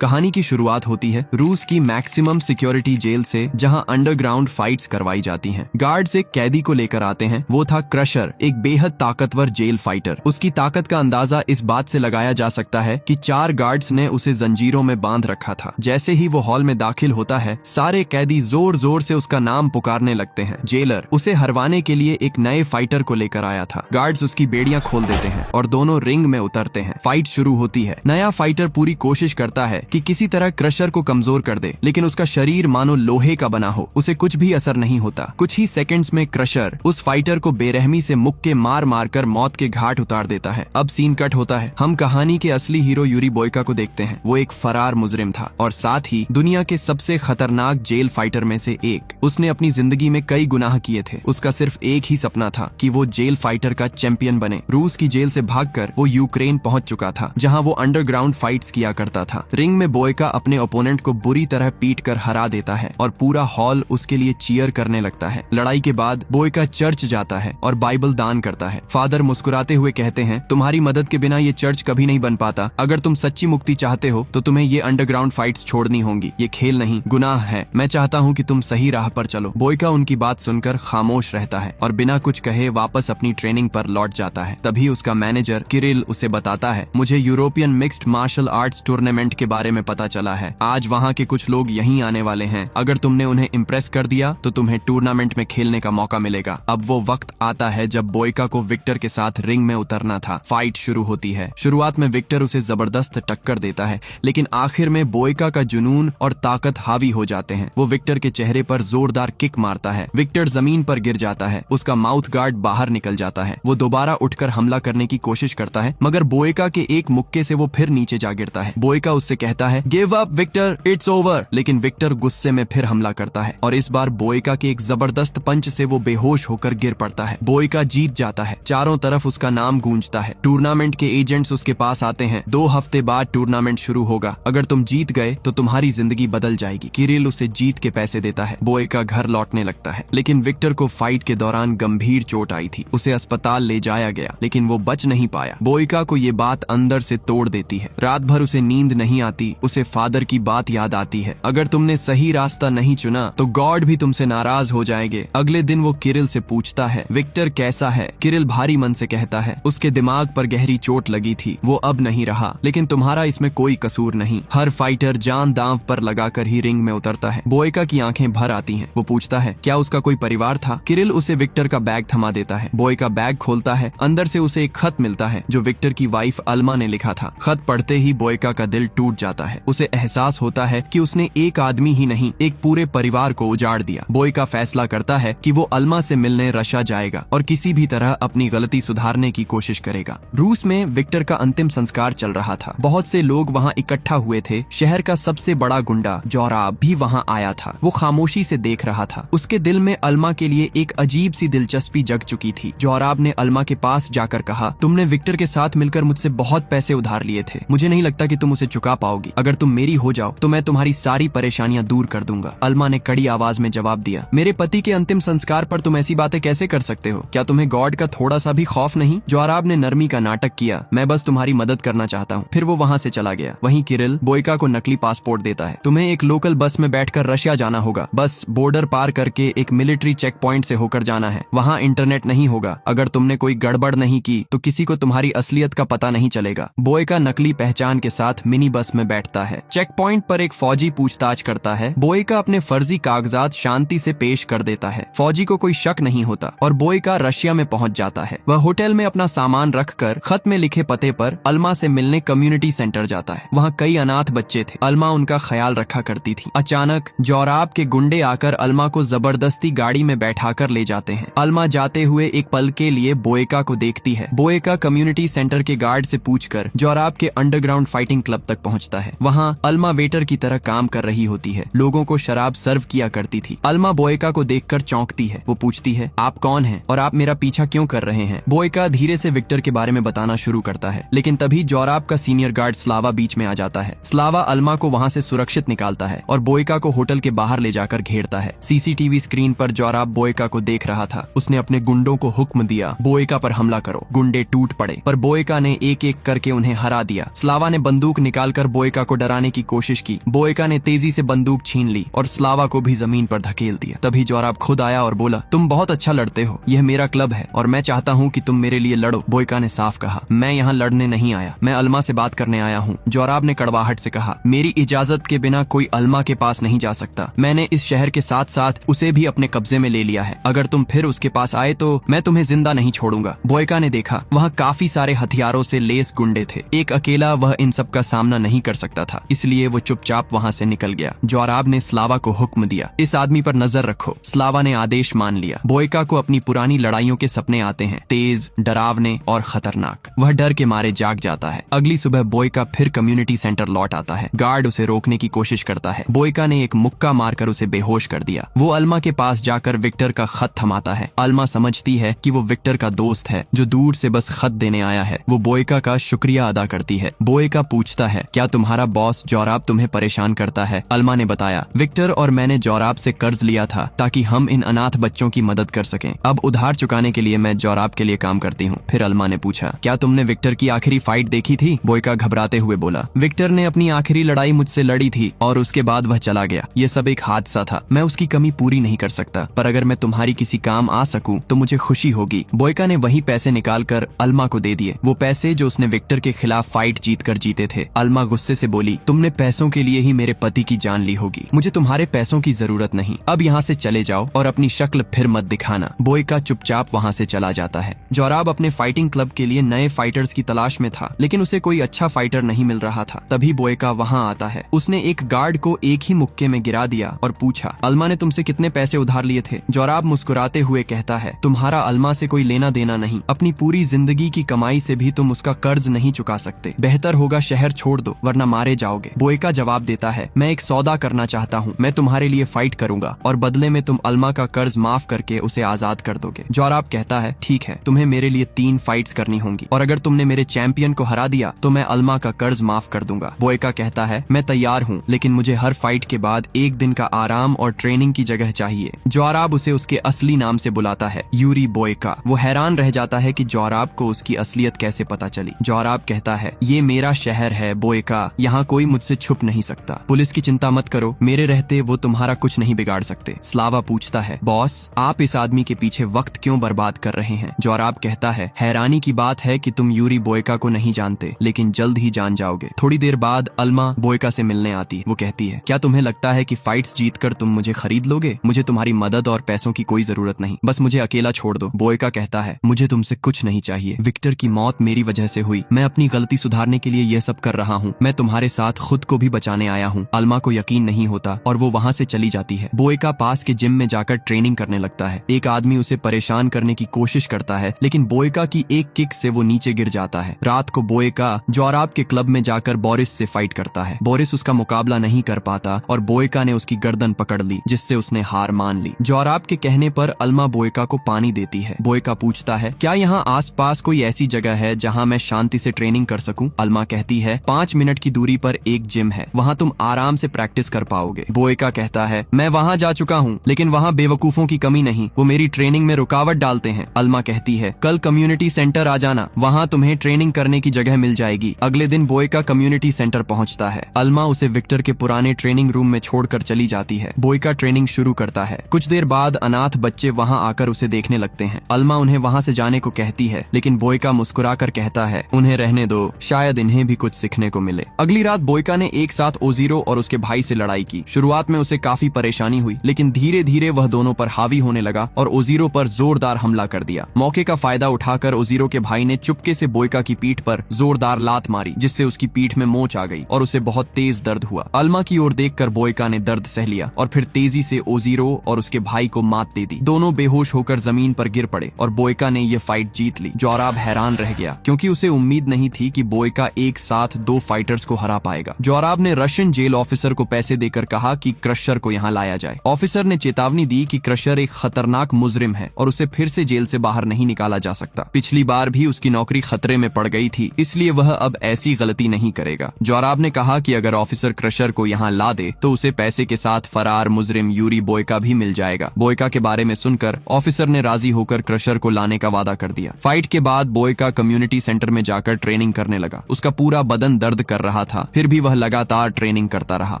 कहानी की शुरुआत होती है रूस की मैक्सिमम सिक्योरिटी जेल से, जहां अंडरग्राउंड फाइट्स करवाई जाती हैं। गार्ड्स एक कैदी को लेकर आते हैं। वो था क्रशर, एक बेहद ताकतवर जेल फाइटर। उसकी ताकत का अंदाजा इस बात से लगाया जा सकता है कि 4 गार्ड्स ने उसे जंजीरों में बांध रखा था। जैसे ही वो हॉल में दाखिल होता है, सारे कैदी जोर जोर से उसका नाम पुकारने लगते हैं। जेलर उसे हरवाने के लिए एक नए फाइटर को लेकर आया था। गार्ड्स उसकी बेड़ियां खोल देते हैं और दोनों रिंग में उतरते हैं। फाइट शुरू होती है। नया फाइटर पूरी कोशिश करता है कि किसी तरह क्रशर को कमजोर कर दे, लेकिन उसका शरीर मानो लोहे का बना हो। उसे कुछ भी असर नहीं होता। कुछ ही सेकंड्स में क्रशर उस फाइटर को बेरहमी से मुक्के मार मार कर मौत के घाट उतार देता है। अब सीन कट होता है। हम कहानी के असली हीरो यूरी बोयका को देखते हैं। वो एक फरार मुजरिम था और साथ ही दुनिया के सबसे खतरनाक जेल फाइटर में से एक। उसने अपनी जिंदगी में कई गुनाह किए थे। उसका सिर्फ एक ही सपना था कि वो जेल फाइटर का चैंपियन बने। रूस की जेल से भागकर वो यूक्रेन पहुंच चुका था, जहां वो अंडरग्राउंड फाइट्स किया करता था। रिंग में बोयका अपने ओपोनेंट को बुरी तरह पीट कर हरा देता है और पूरा हॉल उसके लिए चीयर करने लगता है। लड़ाई के बाद बोयका चर्च जाता है और बाइबल दान करता है। फादर मुस्कुराते हुए कहते हैं, तुम्हारी मदद के बिना ये चर्च कभी नहीं बन पाता। अगर तुम सच्ची मुक्ति चाहते हो तो तुम्हें ये अंडरग्राउंड फाइट्स छोड़नी होंगी। ये खेल नहीं, गुनाह है। मैं चाहता हूँ कि तुम सही राह पर चलो। बोयका उनकी बात सुनकर खामोश रहता है और बिना कुछ कहे वापस अपनी ट्रेनिंग पर लौट जाता है। तभी उसका मैनेजर किरिल उसे बताता है, मुझे European mixed martial arts tournament के बारे में पता चला है। आज वहाँ के कुछ लोग यहीं आने वाले हैं। अगर तुमने उन्हें इम्प्रेस कर दिया तो तुम्हें टूर्नामेंट में खेलने का मौका मिलेगा। अब वो वक्त आता है जब बोयका को विक्टर के साथ रिंग में उतरना था। फाइट शुरू होती है। शुरुआत में विक्टर उसे जबरदस्त टक्कर देता है, लेकिन आखिर में बोयका का जुनून और ताकत हावी हो जाते हैं। वो विक्टर के चेहरे पर जोरदार किक मारता है। विक्टर जमीन पर गिर जाता है। उसका माउथ गार्ड बाहर निकल जाता है। वो दोबारा उठकर हमला करने की कोशिश करता है, मगर बोयका के एक मुक्के से वो फिर नीचे जा गिरता है। बोयका उससे कहता है, give up Victor, it's over. लेकिन विक्टर गुस्से में फिर हमला करता है और इस बार बोयका के एक जबरदस्त पंच से वो बेहोश होकर गिर पड़ता है। बोयका जीत जाता है। चारों तरफ उसका नाम गूंजता है। टूर्नामेंट के एजेंट्स उसके पास आते हैं। 2 हफ्ते बाद टूर्नामेंट शुरू होगा। अगर तुम जीत गए तो तुम्हारी जिंदगी बदल जाएगी। किरिल उसे जीत के पैसे देता है। बोयका घर लौटने लगता है, लेकिन विक्टर को फाइट के दौरान गंभीर चोट आई थी। उसे अस्पताल ले जाया गया, लेकिन वो बच नहीं पाया। बोयका को ये बात अंदर से तोड़ देती है। रात भर उसे नींद नहीं आती। उसे फादर की बात याद आती है, अगर तुमने सही रास्ता नहीं चुना तो गॉड भी तुमसे नाराज हो जाएंगे। अगले दिन वो किरिल से पूछता है, विक्टर कैसा है? किरिल भारी मन से कहता है, उसके दिमाग पर गहरी चोट लगी थी, वो अब नहीं रहा, लेकिन तुम्हारा इसमें कोई कसूर नहीं। हर फाइटर जान दांव पर लगाकर ही रिंग में उतरता है। बोयका की आंखें भर आती हैं। वो पूछता है, क्या उसका कोई परिवार था? किरिल उसे विक्टर का बैग थमा देता है। बोयका बैग खोलता है। अंदर से उसे एक खत मिलता है जो विक्टर की वाइफ अल्मा ने लिखा था। खत पढ़ते ही बोयका का दिल टूट जाता है। उसे एहसास होता है कि उसने एक आदमी ही नहीं, एक पूरे परिवार को उजाड़ दिया। बोयका फैसला करता है कि वो अल्मा से मिलने रशिया जाएगा और किसी भी तरह अपनी गलती सुधारने की कोशिश करेगा। रूस में विक्टर का अंतिम संस्कार चल रहा था। बहुत से लोग वहाँ इकट्ठा हुए थे। शहर का सबसे बड़ा गुंडा जोराब भी वहाँ आया था। वो खामोशी से देख रहा था। उसके दिल में अल्मा के लिए एक अजीब सी दिलचस्पी जग चुकी थी। जोराब ने अल्मा के पास जाकर कहा, तुमने विक्टर के साथ मिलकर मुझसे बहुत पैसे उधार लिए थे। मुझे नहीं लगता कि तुम उसे चुका पाओगी। अगर तुम मेरी हो जाओ तो मैं तुम्हारी सारी परेशानियां दूर कर दूंगा। अल्मा ने कड़ी आवाज में जवाब दिया, मेरे पति के अंतिम संस्कार पर तुम ऐसी बातें कैसे कर सकते हो? क्या तुम्हें गॉड का थोड़ा सा भी खौफ नहीं? जोराब ने नरमी का नाटक किया, मैं बस तुम्हारी मदद करना चाहता हूँ। फिर वो वहाँ से चला गया। वहीं किरिल बोयका को नकली पासपोर्ट देता है। तुम्हें एक लोकल बस में बैठकर रशिया जाना होगा। बस बॉर्डर पार करके एक मिलिट्री चेक पॉइंट से होकर जाना है। वहाँ इंटरनेट नहीं होगा। अगर तुमने कोई गड़बड़ नहीं की तो किसी को तुम्हारी असलियत का पता नहीं चलेगा। बोयका नकली पहचान के साथ मिनी बस में बैठता है। चेक पॉइंट पर एक फौजी पूछताछ करता है। बोयका अपने फर्जी कागजात शांति से पेश कर देता है। फौजी को कोई शक नहीं होता और बोयका रशिया में पहुंच जाता है। वह होटल में अपना सामान रखकर खत में लिखे पते पर अल्मा से मिलने कम्युनिटी सेंटर जाता है। वहाँ कई अनाथ बच्चे थे। अल्मा उनका ख्याल रखा करती थी। अचानक जोराब के गुंडे आकर अल्मा को जबरदस्ती गाड़ी में बैठाकर ले जाते हैं। अल्मा जाते हुए एक पल के लिए बोयका को देखती है। बोयका कम्युनिटी सेंटर के गार्ड से पूछकर जोराब के अंडरग्राउंड फाइटिंग क्लब तक पहुंचता है। वहाँ अल्मा वेटर की तरह काम कर रही होती है। लोगों को शराब सर्व किया करती थी। अल्मा बोयका को देखकर चौंकती है। वो पूछती है, आप कौन हैं और आप मेरा पीछा क्यों कर रहे हैं? बोयका धीरे से विक्टर के बारे में बताना शुरू करता है, लेकिन तभी जोराब का सीनियर गार्ड स्लावा बीच में आ जाता है। स्लावा अल्मा को वहाँ से सुरक्षित निकालता है और बोयका को होटल के बाहर ले जाकर घेर करता है। सीसीटीवी स्क्रीन पर जोराब बोयका को देख रहा था। उसने अपने गुंडों को हुक्म दिया, बोयका पर हमला करो। गुंडे टूट पड़े, पर बोयका ने एक एक करके उन्हें हरा दिया। स्लावा ने बंदूक निकालकर बोयका को डराने की कोशिश की। बोयका ने तेजी से बंदूक छीन ली और स्लावा को भी जमीन पर धकेल दिया। तभी जोराब खुद आया और बोला, तुम बहुत अच्छा लड़ते हो, यह मेरा क्लब है और मैं चाहता हूँ कि तुम मेरे लिए लड़ो। बोयका ने साफ कहा, मैं यहाँ लड़ने नहीं आया, मैं अल्मा से बात करने आया हूँ। जोराब ने कड़वाहट से कहा, मेरी इजाजत के बिना कोई अल्मा के पास नहीं जा सकता। मैंने इस शहर के साथ साथ उसे भी अपने कब्जे में ले लिया है। अगर तुम फिर उसके पास आए तो मैं तुम्हें जिंदा नहीं छोड़ूंगा। बोयका ने देखा वहाँ काफी सारे हथियारों से लेस गुंडे थे। एक अकेला वह इन सब का सामना नहीं कर सकता था, इसलिए वो चुपचाप वहाँ से निकल गया। जोराब ने स्लावा को हुक्म दिया, इस आदमी पर नजर रखो। स्लावा ने आदेश मान लिया। बोयका को अपनी पुरानी लड़ाइयों के सपने आते हैं, तेज, डरावने और खतरनाक। वह डर के मारे जाग जाता है। अगली सुबह बोयका फिर कम्युनिटी सेंटर लौट आता है। गार्ड उसे रोकने की कोशिश करता है। बोयका ने एक मुक्का मारकर उसे बेहोश कर दिया। वो अल्मा के पास जाकर विक्टर का खत थमाता है। अल्मा समझती है कि वो विक्टर का दोस्त है जो दूर से बस खत देने आया है। वो बोयका का शुक्रिया अदा करती है। बोयका पूछता है, क्या तुम्हारा बॉस जोराब तुम्हें परेशान करता है? अल्मा ने बताया, विक्टर और मैंने जोराब से कर्ज लिया था ताकि हम इन अनाथ बच्चों की मदद कर सकें। अब उधार चुकाने के लिए मैं जोराब के लिए काम करती हूँ। फिर अल्मा ने पूछा, क्या तुमने विक्टर की आखिरी फाइट देखी थी? बोयका घबराते हुए बोला, विक्टर ने अपनी आखिरी लड़ाई मुझसे लड़ी थी और उसके बाद वह चला गया। ये सब एक हादसा था। मैं उसकी कमी पूरी नहीं कर सकता, पर अगर मैं तुम्हारी किसी काम आ सकूं तो मुझे खुशी होगी। बोयका ने वही पैसे निकालकर अल्मा को दे दिए, वो पैसे जो उसने विक्टर के खिलाफ फाइट जीतकर जीते थे। अल्मा गुस्से से बोली, तुमने पैसों के लिए ही मेरे पति की जान ली होगी। मुझे तुम्हारे पैसों की जरूरत नहीं। अब यहाँ से चले जाओ और अपनी शक्ल फिर मत दिखाना। बोयका चुपचाप वहाँ से चला जाता है। जोराब अपने फाइटिंग क्लब के लिए नए फाइटर्स की तलाश में था, लेकिन उसे कोई अच्छा फाइटर नहीं मिल रहा था। तभी बोयका वहाँ आता है। उसने एक गार्ड को एक ही मुक्के में गिरा दिया और पूछा, अल्मा ने तुमसे कितने पैसे उधार लिए थे? जोराब मुस्कुराते हुए कहता है, तुम्हारा अल्मा से कोई लेना देना नहीं। अपनी पूरी जिंदगी की कमाई से भी तुम उसका कर्ज नहीं चुका सकते। बेहतर होगा शहर छोड़ दो, वरना मारे जाओगे। बोयका जवाब देता है, मैं एक सौदा करना चाहता हूँ। मैं तुम्हारे लिए फाइट करूंगा और बदले में तुम अल्मा का कर्ज माफ करके उसे आजाद कर दोगे। जोराब कहता है, ठीक है, तुम्हें मेरे लिए 3 फाइट्स करनी होंगी और अगर तुमने मेरे चैंपियन को हरा दिया तो मैं अल्मा का कर्ज माफ कर दूंगा। बोयका कहता है, मैं तैयार हूँ, लेकिन मुझे हर फाइट के बाद एक दिन का आराम और ट्रेनिंग की जगह चाहिए। जोराब उसे उसके असली नाम से बुलाता है, यूरी बोयका। वो हैरान रह जाता है कि जोराब को उसकी असलियत कैसे पता चली। जोराब कहता है, ये मेरा शहर है बोयका, यहाँ कोई मुझसे छुप नहीं सकता। पुलिस की चिंता मत करो, मेरे रहते वो तुम्हारा कुछ नहीं बिगाड़ सकते। स्लावा पूछता है, बॉस आप इस आदमी के पीछे वक्त क्यों बर्बाद कर रहे हैं? जोराब कहता है, हैरानी की बात है कि तुम यूरी बोयका को नहीं जानते, लेकिन जल्द ही जान जाओगे। थोड़ी देर बाद अल्मा बोयका से मिलने आती है। वो कहती है, क्या तुम्हें लगता है कि फाइट्स जीतकर तुम मुझे खरीद लोगे? मुझे तुम्हारी मदद और पैसों की कोई जरूरत नहीं, बस मुझे अकेला छोड़ दो। बोयका कहता है, मुझे तुमसे कुछ नहीं चाहिए। विक्टर की मौत मेरी वजह से हुई। मैं अपनी गलती सुधारने के लिए यह सब कर रहा हूँ। मैं तुम्हारे साथ खुद को भी बचाने आया हूँ। अल्मा को यकीन नहीं होता और वो वहाँ से चली जाती है। बोयका पास के जिम में जाकर ट्रेनिंग करने लगता है। एक आदमी उसे परेशान करने की कोशिश करता है, लेकिन बोयका की एक किक से वो नीचे गिर जाता है। रात को बोयका जोराब के क्लब में जाकर बोरिस से फाइट करता है। बोरिस उसका मुकाबला नहीं कर पाता और बोयका ने उसकी गर्दन पकड़ ली, जिससे उसने हार मान ली। जोराब के कहने पर अल्मा बोयका को पानी देती है। बोयका पूछता है, क्या यहाँ आसपास कोई ऐसी जगह है जहाँ मैं शांति से ट्रेनिंग कर सकूं? अल्मा कहती है, 5 मिनट की दूरी पर एक जिम है, वहाँ तुम आराम से प्रैक्टिस कर पाओगे। बोयका कहता है, मैं वहाँ जा चुका हूँ, लेकिन वहाँ बेवकूफों की कमी नहीं, वो मेरी ट्रेनिंग में रुकावट डालते हैं। अल्मा कहती है, कल कम्युनिटी सेंटर आ जाना, वहाँ तुम्हें ट्रेनिंग करने की जगह मिल जाएगी। अगले दिन बोयका कम्युनिटी सेंटर पहुँचता है। अल्मा उसे विक्टर के पुराने ट्रेनिंग रूम में छोड़कर चली जाती है। बोयका ट्रेनिंग शुरू करता है। कुछ देर बाद अनाथ बच्चे वहाँ आकर उसे देखने लगते हैं। अल्मा उन्हें वहाँ से जाने को कहती है, लेकिन बोयका मुस्कुराकर कहता है, उन्हें रहने दो, शायद इन्हें भी कुछ सीखने को मिले। अगली रात बोयका ने एक साथ ओजीरो और उसके भाई से लड़ाई की। शुरुआत में उसे काफी परेशानी हुई, लेकिन धीरे धीरे वह दोनों पर हावी होने लगा और ओजीरो पर जोरदार हमला कर दिया। मौके का फायदा उठाकर ओजीरो के भाई ने चुपके से बोयका की पीठ पर जोरदार लात मारी, जिससे उसकी पीठ में मोच आ गई और उसे बहुत तेज दर्द हुआ। अल्मा की ओर देखकर बोयका ने दर्द सह लिया और फिर तेजी से ओजीरो और उसके भाई को मात दे दी। दोनों बेहोश होकर जमीन पर गिर पड़े और बोयका ने यह फाइट जीत ली। जोराब हैरान रह गया, क्योंकि उसे उम्मीद नहीं थी कि बोयका एक साथ 2 फाइटर्स को हरा पाएगा। जोराब ने रशियन जेल ऑफिसर को पैसे देकर कहा कि क्रशर को यहाँ लाया जाए। ऑफिसर ने चेतावनी दी कि क्रशर एक खतरनाक मुजरिम है और उसे फिर से जेल से बाहर नहीं निकाला जा सकता। पिछली बार भी उसकी नौकरी खतरे में पड़ गई थी, इसलिए वह अब ऐसी गलती नहीं करेगा। जोराब ने कहा कि अगर ऑफिसर क्रशर को यहाँ ला दे तो उसे पैसे के साथ फरार मुजरिम यूरी बोयका भी मिल जाएगा। बोयका के बारे में सुनकर ऑफिसर ने राजी होकर क्रशर को लाने का वादा कर दिया। फाइट के बाद बोयका कम्युनिटी सेंटर में जाकर ट्रेनिंग करने लगा। उसका पूरा बदन दर्द कर रहा था, फिर भी वह लगातार ट्रेनिंग करता रहा।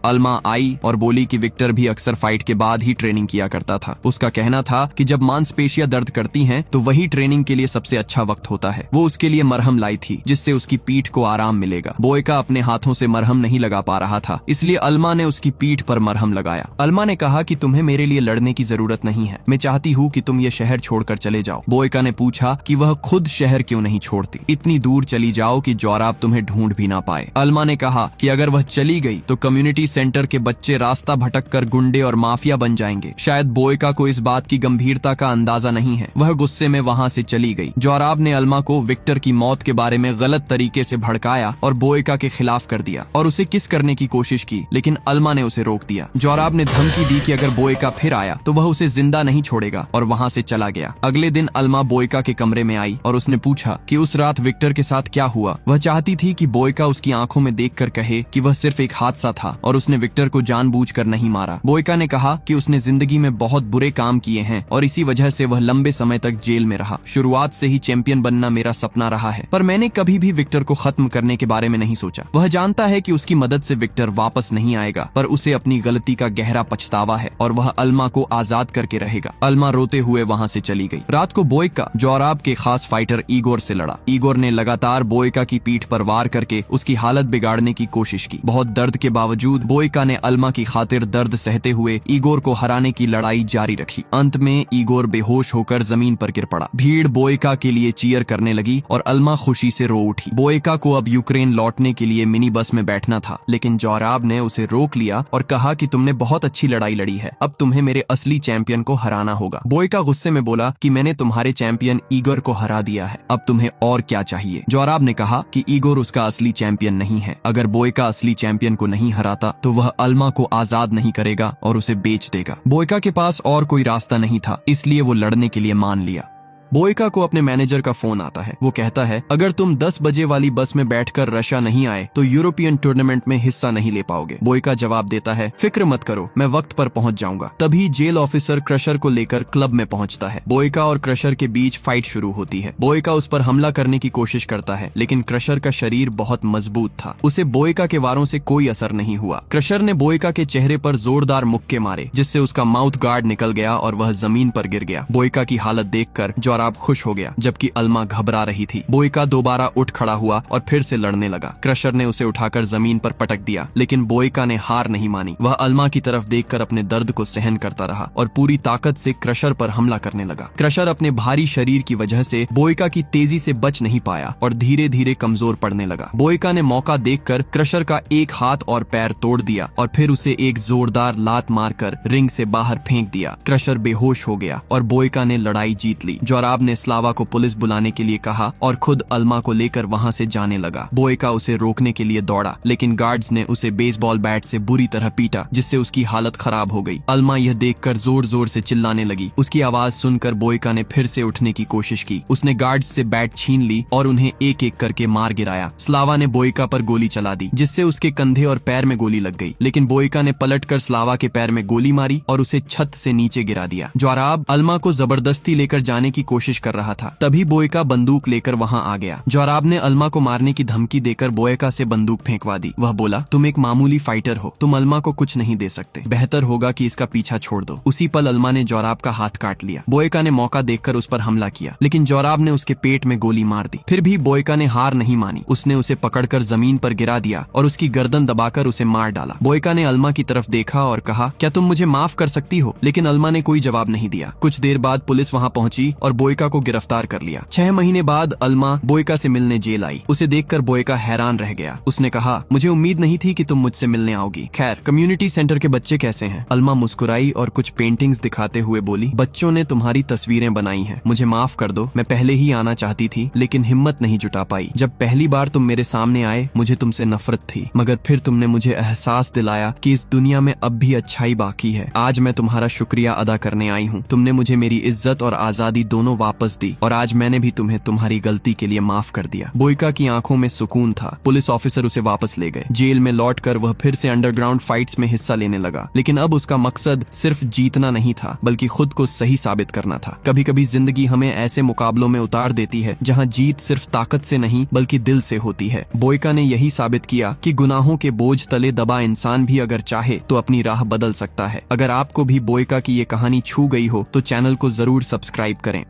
अल्मा आई और बोली कि विक्टर भी अक्सर फाइट के बाद ही ट्रेनिंग किया करता था। उसका कहना था कि जब मांसपेशियां दर्द करती हैं तो वही ट्रेनिंग के लिए सबसे अच्छा वक्त होता है। वो उसके लिए मरहम लाई थी जिससे उसकी पीठ को आराम मिलेगा। बोयका अपने हाथों से मरहम नहीं लगा पा रहा था, इसलिए अल्मा ने उसकी पीठ पर मरहम लगाया। अल्मा ने कहा कि तुम्हें मेरे लिए लड़ने की जरूरत नहीं है, मैं चाहती हूँ कि तुम ये शहर छोड़कर चले जाओ। बोयका ने पूछा कि वह खुद शहर क्यों नहीं छोड़ती, इतनी दूर चली जाओ कि जोराब तुम्हें ढूंढ भी ना पाए। अल्मा ने कहा कि अगर वह चली गई तो कम्युनिटी सेंटर के बच्चे रास्ता भटक कर गुंडे और माफिया बन जाएंगे। शायद बोयका को इस बात की गंभीरता का अंदाजा नहीं है। वह गुस्से में वहां से चली गई। जोराब ने अल्मा को विक्टर की मौत के बारे में गलत तरीके से भड़काया और बोयका के खिलाफ कर दिया और उसे किस करने की कोशिश की, लेकिन अल्मा ने उसे रोक दिया। जोराब ने धमकी दी कि अगर बोयका फिर आया तो वह उसे जिंदा नहीं छोड़ेगा और वहां से चला गया। अगले दिन अल्मा बोयका के कमरे में आई और उसने पूछा कि उस रात विक्टर के साथ क्या हुआ। वह चाहती थी कि बोयका उसकी आंखों में देखकर कहे कि वह सिर्फ एक हादसा था और उसने विक्टर को जानबूझकर नहीं मारा। बोयका ने कहा कि उसने जिंदगी में बहुत बुरे काम किए हैं और इसी वजह से वह लंबे समय तक जेल में रहा। शुरुआत से ही चैंपियन बनना मेरा सपना रहा है, पर मैंने कभी भी विक्टर को खत्म करने के बारे में नहीं सोचा। वह जानता है कि उसकी मदद से विक्टर वापस नहीं आएगा, पर उसे अपनी गलती का गहरा पछतावा है और वह अल्मा को आजाद करके रहेगा। अल्मा रोते हुए वहां से चली गई। रात को बोयका जोराब के खास फाइटर ईगोर से लड़ा। ईगोर ने लगातार बोयका की पीठ पर वार करके उसकी हालत बिगाड़ने की कोशिश की। बहुत दर्द के बावजूद बोयका ने अल्मा की खातिर दर्द सहते हुए ईगोर को हराने की लड़ाई जारी रखी। अंत में ईगोर बेहोश होकर जमीन पर गिर पड़ा। भीड़ बोयका के लिए चीयर करने लगी और अल्मा खुशी से रो उठी। बोयका को अब यूक्रेन लौटने के लिए मिनी बस में बैठना था, लेकिन जोराब ने उसे रोक लिया और कहा कि तुमने बहुत अच्छी लड़ाई लड़ी है, अब तुम्हें मेरे असली चैंपियन को हराना होगा। बोयका गुस्से में बोला कि मैंने तुम्हारे चैंपियन ईगोर को हरा दिया है, अब तुम्हें और क्या चाहिए। जोराब ने कहा कि ईगोर उसका असली चैंपियन नहीं है। अगर बोयका असली चैंपियन को नहीं हराता तो वह अल्मा को आजाद नहीं करेगा और उसे बेच देगा। बोयका के पास और कोई रास्ता नहीं था, इसलिए वो लड़ने के लिए मान लिया। बोयका को अपने मैनेजर का फोन आता है। वो कहता है, अगर तुम 10 बजे वाली बस में बैठकर रशिया नहीं आए तो यूरोपियन टूर्नामेंट में हिस्सा नहीं ले पाओगे। बोयका जवाब देता है, फिक्र मत करो, मैं वक्त पर पहुंच जाऊंगा। तभी जेल ऑफिसर क्रशर को लेकर क्लब में पहुंचता है। बोयका और क्रशर के बीच फाइट शुरू होती है। बोयका उस पर हमला करने की कोशिश करता है, लेकिन क्रशर का शरीर बहुत मजबूत था। उसे बोयका के वारों से कोई असर नहीं हुआ। क्रशर ने बोयका के चेहरे पर जोरदार मुक्के मारे, जिससे उसका माउथ गार्ड निकल गया और वह जमीन पर गिर गया। बोयका की हालत देखकर जोराब खुश हो गया, जबकि अल्मा घबरा रही थी। बोयका दोबारा उठ खड़ा हुआ और फिर से लड़ने लगा। क्रशर ने उसे उठाकर जमीन पर पटक दिया, लेकिन बोयका ने हार नहीं मानी। वह अल्मा की तरफ देखकर अपने दर्द को सहन करता रहा और पूरी ताकत से क्रशर पर हमला करने लगा। क्रशर अपने भारी शरीर की वजह से बोयका की तेजी से बच नहीं पाया और धीरे धीरे कमजोर पड़ने लगा। बोयका ने मौका देखकर क्रशर का एक हाथ और पैर तोड़ दिया और फिर उसे एक जोरदार लात मारकर रिंग से बाहर फेंक दिया। क्रशर बेहोश हो गया और बोयका ने लड़ाई जीत ली। जोराब ने स्लावा को पुलिस बुलाने के लिए कहा और खुद अल्मा को लेकर वहां से जाने लगा। बोयका उसे रोकने के लिए दौड़ा, लेकिन गार्ड्स ने उसे बेसबॉल बैट से बुरी तरह पीटा, जिससे उसकी हालत खराब हो गई। अल्मा यह देखकर जोर जोर से चिल्लाने लगी। उसकी आवाज सुनकर बोयका ने फिर से उठने की कोशिश की। उसने गार्ड्स से बैट छीन ली और उन्हें एक एक करके मार गिराया। स्लावा ने बोयका पर गोली चला दी, जिससे उसके कंधे और पैर में गोली लग गई, लेकिन बोयका ने पलटकर स्लावा के पैर में गोली मारी और उसे छत से नीचे गिरा दिया। जोराब अल्मा को जबरदस्ती लेकर जाने की कोशिश कर रहा था। तभी बोयका बंदूक लेकर वहां आ गया। जोराब ने अल्मा को मारने की धमकी देकर बोयका से बंदूक फेंकवा दी। वह बोला, तुम एक मामूली फाइटर हो, तुम अल्मा को कुछ नहीं दे सकते, बेहतर होगा कि इसका पीछा छोड़ दो। उसी पल अल्मा ने जोराब का हाथ काट लिया। बोयका ने मौका देखकर उस पर हमला किया, लेकिन जोराब ने उसके पेट में गोली मार दी। फिर भी बोयका ने हार नहीं मानी। उसने उसे पकड़कर जमीन पर गिरा दिया और उसकी गर्दन दबाकर उसे मार डाला। बोयका ने अल्मा की तरफ देखा और कहा, क्या तुम मुझे माफ कर सकती हो? लेकिन अल्मा ने कोई जवाब नहीं दिया। कुछ देर बाद पुलिस वहां पहुंची और बोयका को गिरफ्तार कर लिया। 6 महीने बाद अल्मा बोयका से मिलने जेल आई। उसे देखकर बोयका हैरान रह गया। उसने कहा, मुझे उम्मीद नहीं थी कि तुम मुझसे मिलने आओगी। खैर, कम्युनिटी सेंटर के बच्चे कैसे हैं? अल्मा मुस्कुराई और कुछ पेंटिंग्स दिखाते हुए बोली, बच्चों ने तुम्हारी तस्वीरें बनाई हैं। मुझे माफ कर दो, मैं पहले ही आना चाहती थी, लेकिन हिम्मत नहीं जुटा पाई। जब पहली बार तुम मेरे सामने आए, मुझे तुमसे नफरत थी, मगर फिर तुमने मुझे एहसास दिलाया कि इस दुनिया में अब भी अच्छाई बाकी है। आज मैं तुम्हारा शुक्रिया अदा करने आई हूँ। तुमने मुझे मेरी इज्जत और आजादी दोनों दोनों वापस दी और आज मैंने भी तुम्हें तुम्हारी गलती के लिए माफ कर दिया। बोइका की आंखों में सुकून था। पुलिस ऑफिसर उसे वापस ले गए। जेल में लौटकर वह फिर से अंडरग्राउंड फाइट्स में हिस्सा लेने लगा, लेकिन अब उसका मकसद सिर्फ जीतना नहीं था बल्कि खुद को सही साबित करना था। कभी कभी जिंदगी हमें ऐसे मुकाबलों में उतार देती है जहां जीत सिर्फ ताकत से नहीं बल्कि दिल से होती है। बोइका ने यही साबित किया कि गुनाहों के बोझ तले दबा इंसान भी अगर चाहे तो अपनी राह बदल सकता है। अगर आपको भी बोइका की ये कहानी छू गई हो तो चैनल को जरूर सब्सक्राइब करें।